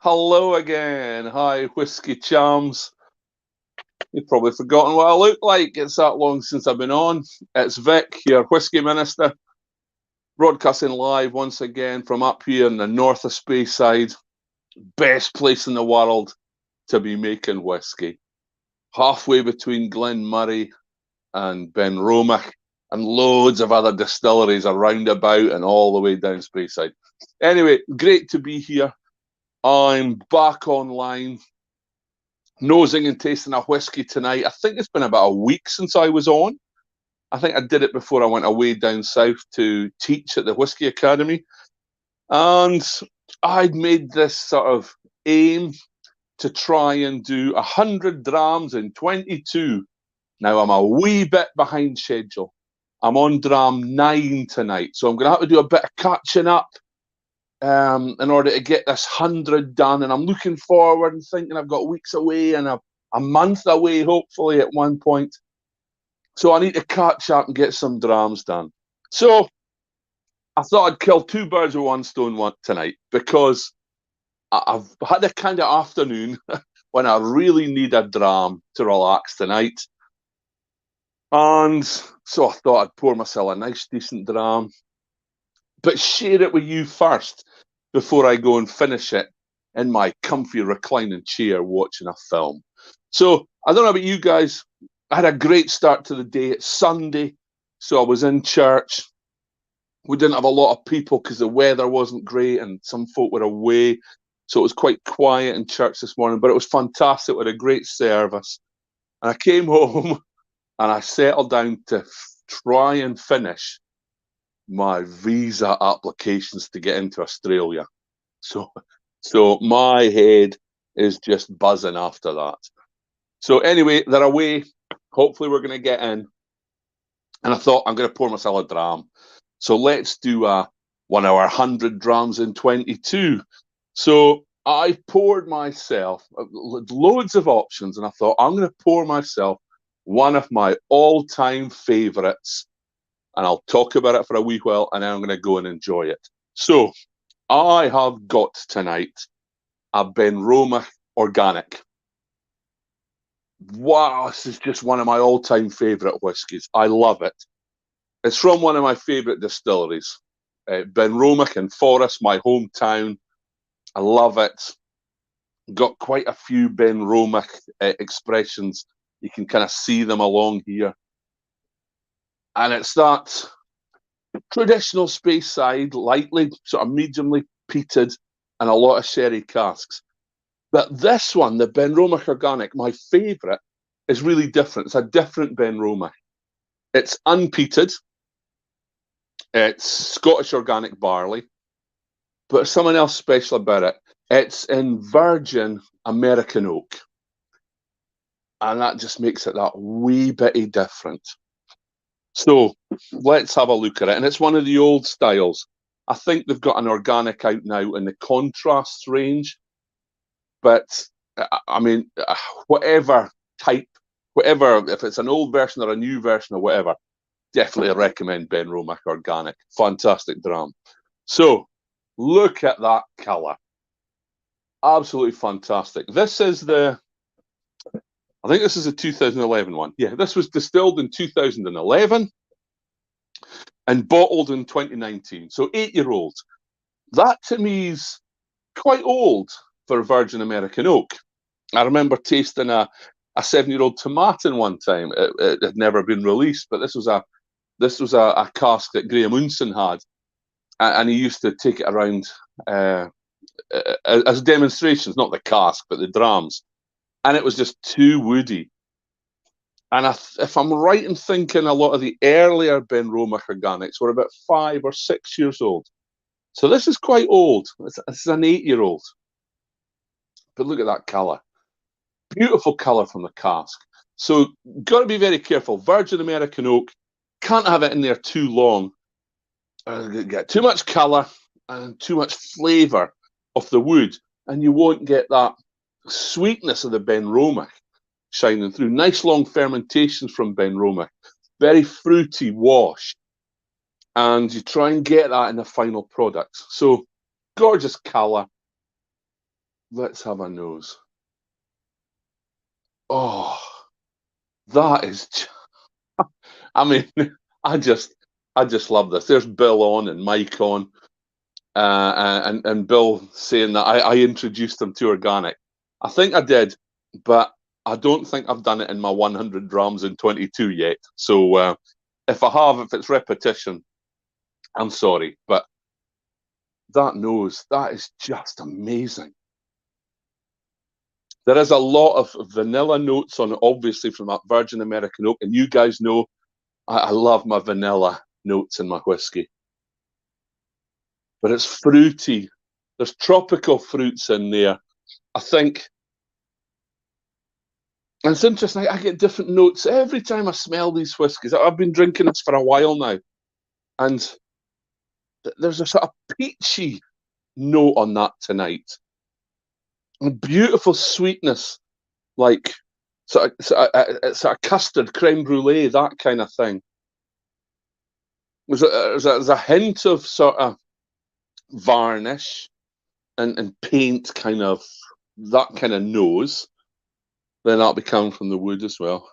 Hello again. Hi, whiskey chums. You've probably forgotten what I look like. It's that long since I've been on. It's Vic, your whiskey minister, broadcasting live once again from up here in the north of Speyside. Best place in the world to be making whiskey. Halfway between Glenmurray and Benromach, and loads of other distilleries around about and all the way down Speyside. Anyway, great to be here. I'm back online, nosing and tasting a whiskey tonight. I think it's been about a week since I was on. I think I did it before I went away down south to teach at the Whiskey Academy. And I'd made this sort of aim to try and do 100 drams in 22. Now I'm a wee bit behind schedule. I'm on dram 9 tonight, so I'm going to have to do a bit of catching up in order to get this 100 done. And I'm looking forward and thinking I've got weeks away and a month away, hopefully, at one point. So I need to catch up and get some drams done. So I thought I'd kill two birds with one stone tonight, because I've had a kind of afternoon when I really need a dram to relax tonight. And so I thought I'd pour myself a nice, decent dram, but share it with you first before I go and finish it in my comfy reclining chair watching a film. So I don't know about you guys. I had a great start to the day. It's Sunday, so I was in church. We didn't have a lot of people because the weather wasn't great and some folk were away. So it was quite quiet in church this morning, but it was fantastic. We had a great service. And I came home and I settled down to try and finish my visa applications to get into Australia. So my head is just buzzing after that. So anyway, they're away. Hopefully we're going to get in. And I thought, I'm going to pour myself a dram. So let's do one of our 100 drams in 22. So I poured myself loads of options, and I thought, I'm going to pour myself one of my all-time favourites, and I'll talk about it for a wee while, and then I'm going to go and enjoy it. So I have got tonight a Benromach Organic. Wow, this is just one of my all-time favourite whiskies. I love it. It's from one of my favourite distilleries, Benromach in Forres, my hometown. I love it. Got quite a few Benromach expressions. You can kind of see them along here. And it's that traditional Speyside, lightly, sort of mediumly peated, and a lot of sherry casks. But this one, the Benromach Organic, my favourite, is really different. It's a different Benromach. It's unpeated. It's Scottish organic barley. But there's something else special about it. It's in virgin American oak. And that just makes it that wee bitty different. So let's have a look at it. And it's one of the old styles. I think they've got an organic out now in the contrast range. But I mean, whatever type, whatever, if it's an old version or a new version or whatever, definitely recommend Benromach Organic. Fantastic dram. So look at that colour. Absolutely fantastic. This is I think this is a 2011 one. Yeah, this was distilled in 2011 and bottled in 2019. So 8-year-old. That to me is quite old for virgin American oak. I remember tasting a 7-year-old Tomatin one time. It had never been released, but this was a cask that Graham Unson had, and he used to take it around as demonstrations, not the cask, but the drams, and it was just too woody. And if I'm right in thinking, a lot of the earlier Benromach Organics were about 5 or 6 years old. So this is quite old. This is an 8-year-old. But look at that colour. Beautiful colour from the cask. So got to be very careful. Virgin American oak, can't have it in there too long. Get too much colour and too much flavour of the wood, and you won't get that sweetness of the Benromach shining through. Nice long fermentations from Benromach, very fruity wash, and you try and get that in the final product. So gorgeous colour, Let's have a nose. Oh, that is. I mean, I just, I just love this. There's Bill on and Mike on, and Bill saying that I introduced him to organic. I think I did, but I don't think I've done it in my 100 drams in 22 yet. So if I have, if it's repetition, I'm sorry, but that nose, that is just amazing. There is a lot of vanilla notes on it, obviously, from that Virgin American oak. And you guys know I love my vanilla notes in my whiskey. But it's fruity. There's tropical fruits in there. I think, and it's interesting, I get different notes every time I smell these whiskies. I've been drinking this for a while now. And there's a sort of peachy note on that tonight. A beautiful sweetness, like sort of custard, creme brulee, that kind of thing. There's a hint of sort of varnish and paint, kind of that kind of nose. Then that'll be coming from the wood as well.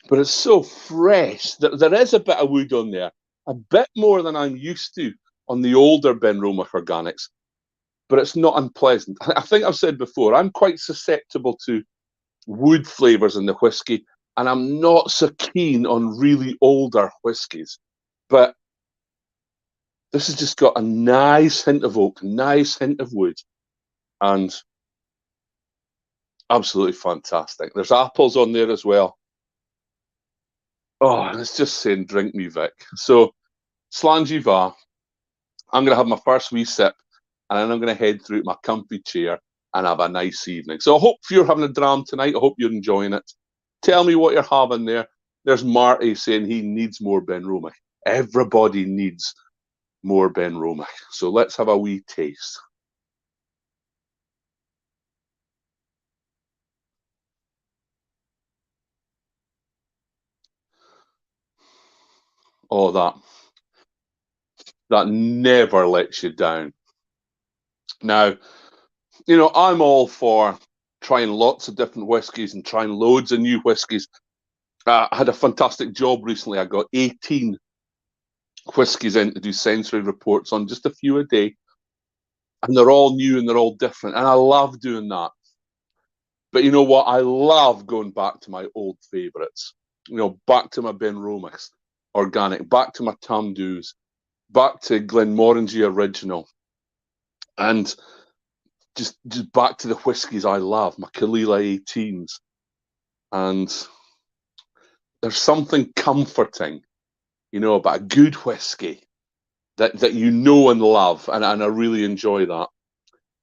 But it's so fresh. There is a bit of wood on there, a bit more than I'm used to on the older Benromach organics. But it's not unpleasant. I think I've said before, I'm quite susceptible to wood flavours in the whiskey, and I'm not so keen on really older whiskies. But this has just got a nice hint of oak, nice hint of wood, and absolutely fantastic. There's apples on there as well. Oh, and it's just saying, drink me, Vic. So, Slangy Va, I'm going to have my first wee sip, and then I'm going to head through to my comfy chair and have a nice evening. So I hope you're having a dram tonight. I hope you're enjoying it. Tell me what you're having there. There's Marty saying he needs more Benromach. Everybody needs more Benromach. So let's have a wee taste. Oh, that never lets you down. Now, you know, I'm all for trying lots of different whiskies and trying loads of new whiskies. I had a fantastic job recently. I got 18 whiskies in to do sensory reports on, just a few a day. And they're all new and they're all different. And I love doing that. But you know what? I love going back to my old favourites. You know, back to my Benromachs organic, back to my Tamdus, back to Glenmorangie original. And just back to the whiskies I love, my Kalila 18s. And there's something comforting, you know, about a good whiskey that you know and love, and I really enjoy that.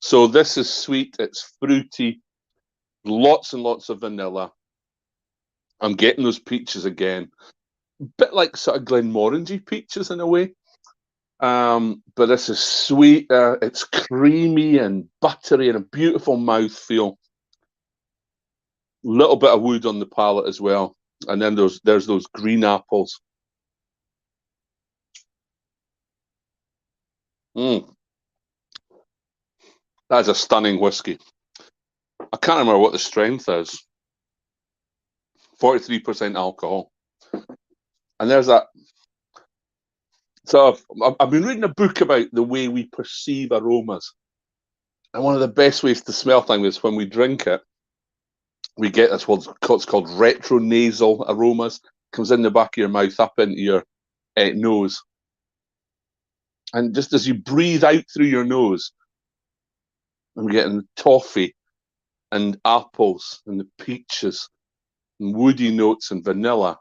So this is sweet, it's fruity, lots and lots of vanilla. I'm getting those peaches again, a bit like sort of Glenmorangie peaches in a way. But this is sweet. It's creamy and buttery and a beautiful mouthfeel. Little bit of wood on the palate as well, and then there's those green apples. That is a stunning whiskey. I can't remember what the strength is. 43% alcohol. And there's that. So I've been reading a book about the way we perceive aromas. And one of the best ways to smell things is when we drink it, we get this what's called retronasal aromas. Comes in the back of your mouth, up into your nose. And just as you breathe out through your nose, I'm getting toffee and apples and the peaches and woody notes and vanilla.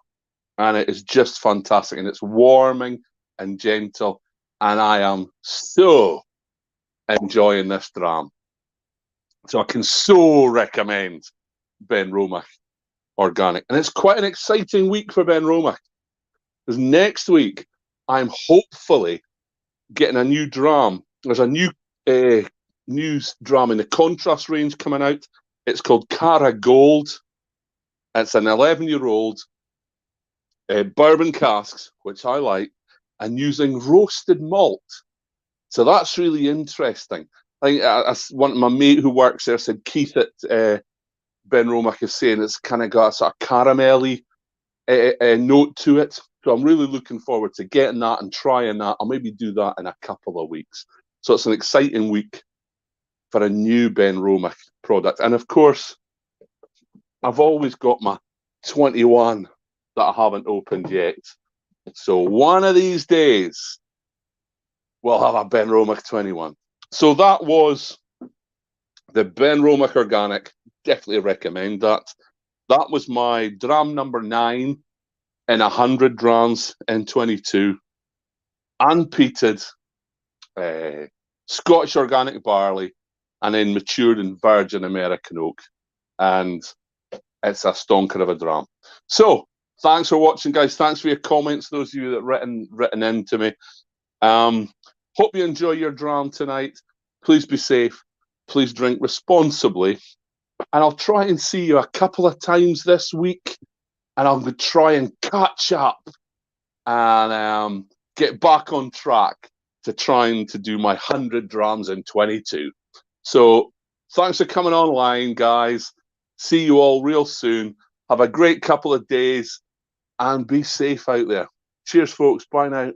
And it is just fantastic. And it's warming and gentle. And I am so enjoying this dram. So I can so recommend Benromach organic. And it's quite an exciting week for Benromach. Because next week, I'm hopefully getting a new dram. There's a new dram in the contrast range coming out. It's called Cara Gold. It's an 11-year-old bourbon casks, which I like, and using roasted malt. So that's really interesting. I think one my mate who works there said Keith at Ben Romack is saying it's kind of got a sort of caramelly note to it. So I'm really looking forward to getting that and trying that. I'll maybe do that in a couple of weeks. So it's an exciting week for a new Ben Romack product. And of course, I've always got my 21 that I haven't opened yet. So one of these days, we'll have a Ben Romack 21. So that was the Ben Romack Organic. Definitely recommend that. That was my dram number 9 in 100 drams in 22. Unpeated Scottish organic barley, and then matured in virgin American oak. And it's a stonker of a dram. So thanks for watching, guys. Thanks for your comments, those of you that written in to me. Hope you enjoy your dram tonight. Please be safe. Please drink responsibly. And I'll try and see you a couple of times this week. And I'm going to try and catch up and get back on track to trying to do my 100 drams in 22. So thanks for coming online, guys. See you all real soon. Have a great couple of days and be safe out there. Cheers, folks. Bye now.